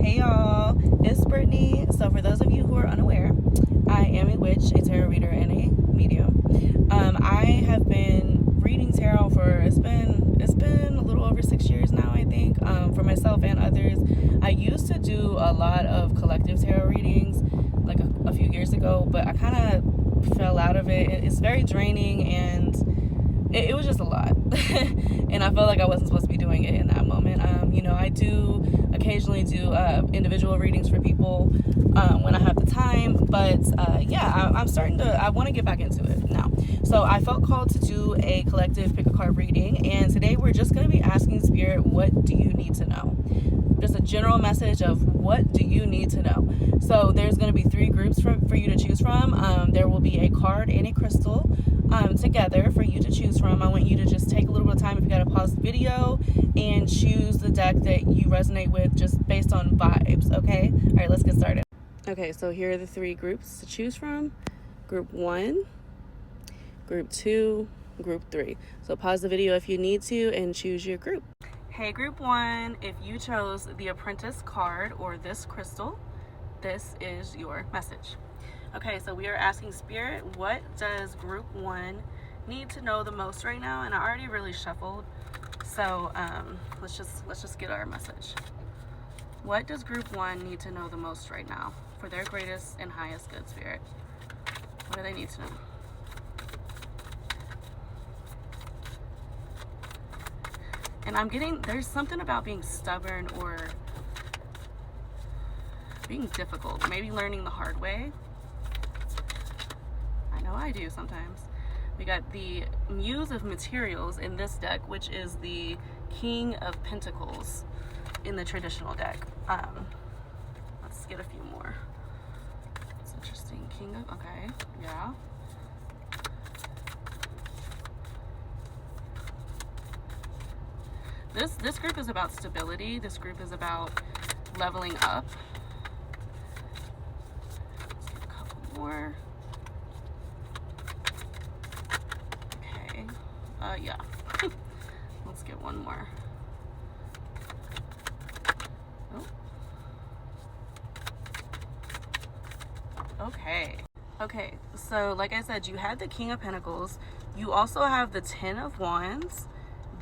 Hey y'all, it's Brittany. So for those of you who are unaware, I am a witch, a tarot reader, and a medium. I have been reading tarot for it's been a little over 6 years now, I think, for myself and others. I used to do a lot of collective tarot readings like a few years ago, but I kind of fell out of it. It's very draining and it was just a lot. And I felt like I wasn't supposed to be doing it in that moment. I do occasionally do individual readings for people when I have the time, but I want to get back into it now. So I felt called to do a collective pick a card reading, and today we're just going to be asking Spirit, what do you need to know? Just a general message of what do you need to know. So there's going to be 3 groups for you to choose from. There will be a card and a crystal together for you to choose from. I want you to just take a little bit of time, if you got to pause the video, and choose the deck that you resonate with just based on vibes, okay? All right, let's get started. Okay, so here are the 3 groups to choose from. Group 1, Group 2, Group 3. So pause the video if you need to and choose your group. Hey, Group 1, if you chose the Apprentice card or this crystal, this is your message. Okay, so we are asking Spirit, what does Group 1 need to know the most right now? And I already really shuffled, so let's just get our message. What does Group 1 need to know the most right now for their greatest and highest good, Spirit? What do they need to know? And I'm getting, there's something about being stubborn or being difficult, maybe learning the hard way. I know I do sometimes. We got the Muse of Materials in this deck, which is the King of Pentacles in the traditional deck. Let's get a few more. It's interesting. King of, okay, yeah. This group is about stability. This group is about leveling up. Let's get a couple more. Okay. Yeah. Let's get one more. Oh. Okay. Okay. So, like I said, you had the King of Pentacles. You also have the 10 of Wands,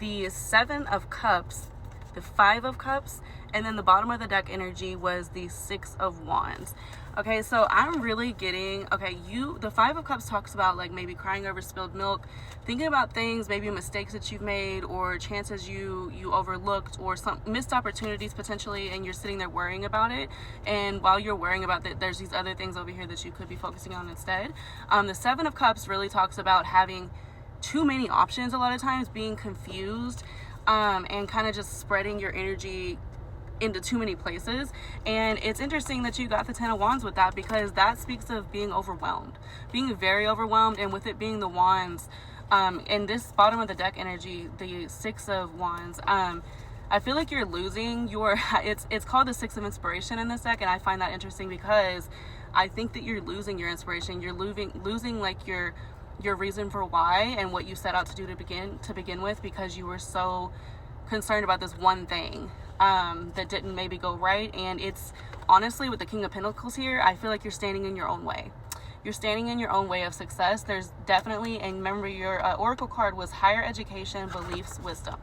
the 7 of Cups, the 5 of Cups, and then the bottom of the deck energy was the 6 of Wands. Okay, so I'm really getting, okay, the 5 of Cups talks about like maybe crying over spilled milk, thinking about things, maybe mistakes that you've made or chances you overlooked or some missed opportunities potentially, and you're sitting there worrying about it. And while you're worrying about that, there's these other things over here that you could be focusing on instead. The 7 of Cups really talks about having too many options a lot of times, being confused, and kind of just spreading your energy into too many places. And it's interesting that you got the 10 of Wands with that, because that speaks of being overwhelmed, being very overwhelmed. And with it being the Wands, and this bottom of the deck energy, the 6 of Wands, I feel like you're losing your, it's called the 6 of Inspiration in this deck, and I find that interesting because I think that you're losing your inspiration. You're losing like your reason for why and what you set out to do to begin with, because you were so concerned about this one thing that didn't maybe go right. And it's honestly, with the King of Pentacles here, I feel like you're standing in your own way. You're standing in your own way of success. There's definitely, and remember your oracle card was higher education, beliefs, wisdom,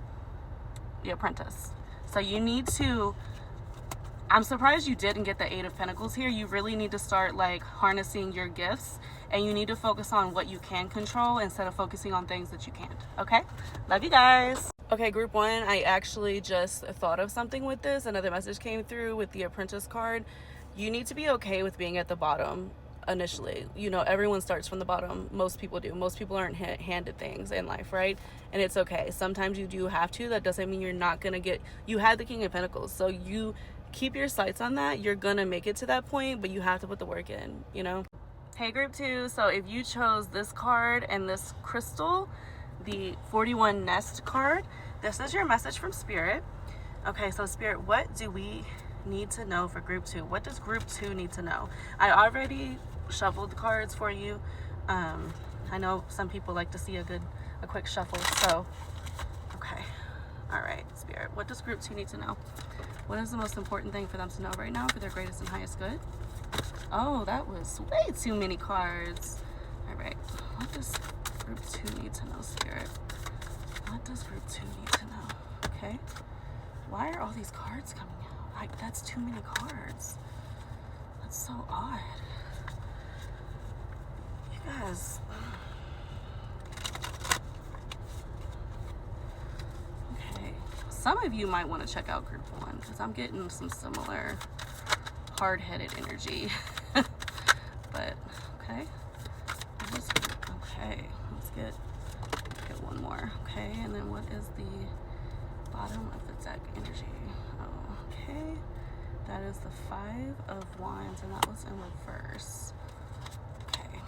the Apprentice. So you need to, I'm surprised you didn't get the 8 of Pentacles here. You really need to start like harnessing your gifts, and you need to focus on what you can control instead of focusing on things that you can't. Okay? Love you guys. Okay, Group 1, I actually just thought of something with this. Another message came through with the Apprentice card. You need to be okay with being at the bottom initially. You know, everyone starts from the bottom. Most people do. Most people aren't handed things in life, right? And it's okay. Sometimes you do have to. That doesn't mean you're not going to get, you had the King of Pentacles, so you keep your sights on that. You're gonna make it to that point, but you have to put the work in, you know? Hey, Group 2, so if you chose this card and this crystal, the 41 Nest card, this is your message from Spirit. Okay, so Spirit, what do we need to know for Group 2? What does Group 2 need to know? I already shuffled the cards for you. I know some people like to see a quick shuffle, so okay. All right, Spirit, what does Group 2 need to know? What is the most important thing for them to know right now for their greatest and highest good? Oh, that was way too many cards. All right, what does group 2 need to know, Spirit? What does group 2 need to know? Okay. Why are all these cards coming out? Like, that's too many cards. That's so odd. You guys. Okay. Some of you might want to check out group 1 because I'm getting some similar hard-headed energy. But, okay. Okay. Let's get one more. Okay. And then what is the bottom of the deck energy? Oh, okay. That is the 5 of Wands, and that was in reverse. Okay.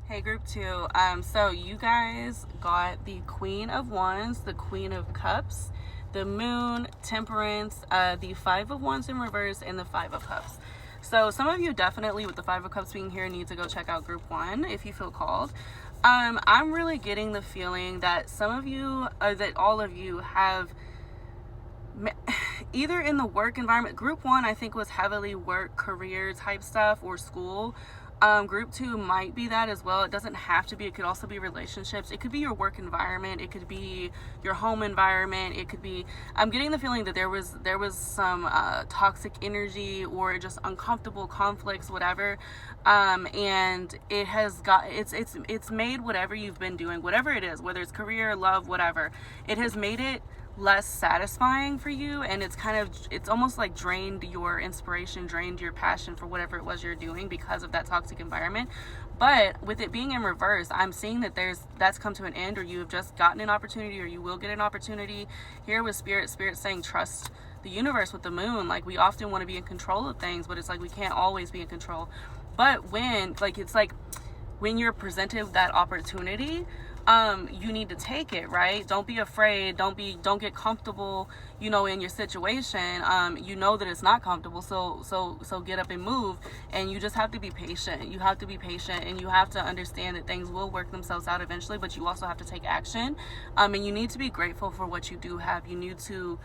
Hey, group 2. So you guys got the Queen of Wands, the Queen of Cups, the Moon, Temperance, the 5 of Wands in reverse, and the 5 of Cups. So some of you definitely, with the 5 of Cups being here, need to go check out group 1 if you feel called. I'm really getting the feeling that some of you, that all of you have either in the work environment. Group 1 I think was heavily work, career type stuff, or school. Group 2 might be that as well. It doesn't have to be. It could also be relationships. It could be your work environment. It could be your home environment. It could be, I'm getting the feeling that there was some toxic energy or just uncomfortable conflicts, whatever. And it has got, it's made whatever you've been doing, whatever it is, whether it's career, love, whatever, it has made it less satisfying for you, and it's almost like drained your inspiration, drained your passion for whatever it was you're doing because of that toxic environment. But with it being in reverse, I'm seeing that that's come to an end, or you have just gotten an opportunity, or you will get an opportunity here with spirit saying trust the universe with the Moon. Like, we often want to be in control of things, but it's like we can't always be in control. But when when you're presented with that opportunity, you need to take it, right? Don't be afraid. Don't get comfortable, in your situation. You know that it's not comfortable. So get up and move. And you just have to be patient. You have to be patient, and you have to understand that things will work themselves out eventually, but you also have to take action. And you need to be grateful for what you do have. You need to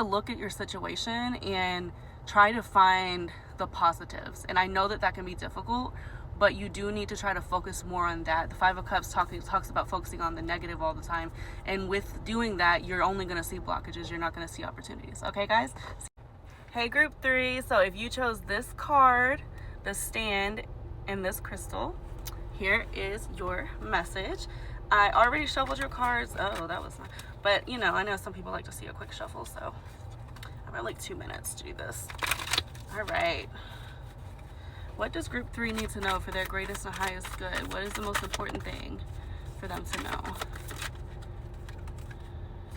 look at your situation and try to find the positives. And I know that can be difficult, but you do need to try to focus more on that. The 5 of Cups talks about focusing on the negative all the time. And with doing that, you're only going to see blockages. You're not going to see opportunities. Okay, guys? Hey, group 3. So if you chose this card, the Stand, and this crystal, here is your message. I already shuffled your cards. Oh, that was not. But, I know some people like to see a quick shuffle, so I've got like 2 minutes to do this. All right. What does group 3 need to know for their greatest and highest good? What is the most important thing for them to know?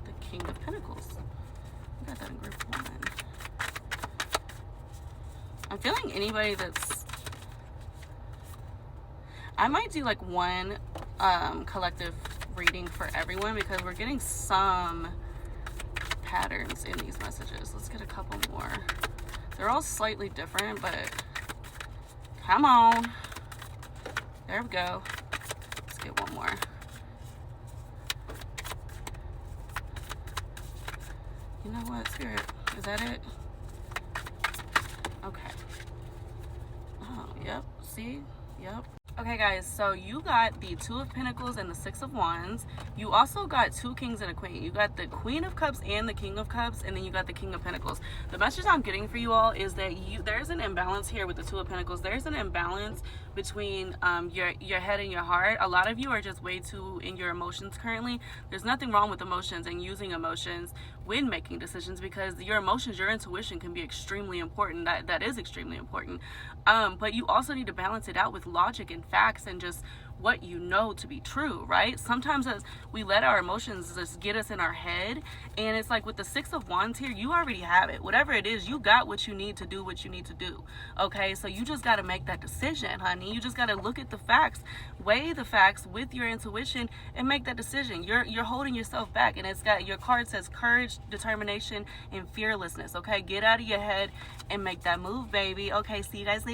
The King of Pentacles. We got that in group 1. I'm feeling anybody that's... I might do like one collective reading for everyone, because we're getting some patterns in these messages. Let's get a couple more. They're all slightly different, but... Come on. There we go. Let's get one more. You know what, Spirit? Is that it? Okay. Oh, yep. See? Yep. Okay, guys, so you got the 2 of Pentacles and the 6 of Wands. You also got 2 Kings and a Queen. You got the Queen of Cups and the King of Cups, and then you got the King of Pentacles. The message I'm getting for you all is that there's an imbalance here with the 2 of Pentacles. There's an imbalance between your head and your heart. A lot of you are just way too in your emotions currently. There's nothing wrong with emotions and using emotions when making decisions, because your emotions, your intuition can be extremely important. That is extremely important. But you also need to balance it out with logic and facts and just what you know to be true, right? Sometimes as we let our emotions just get us in our head, and it's like with the 6 of Wands here, you already have it. Whatever it is, you got what you need to do what you need to do. Okay, so you just got to make that decision, honey. You just got to look at the facts, weigh the facts with your intuition, and make that decision. You're holding yourself back, and your card says courage, determination, and fearlessness. Okay, get out of your head and make that move, baby. Okay, see you guys later.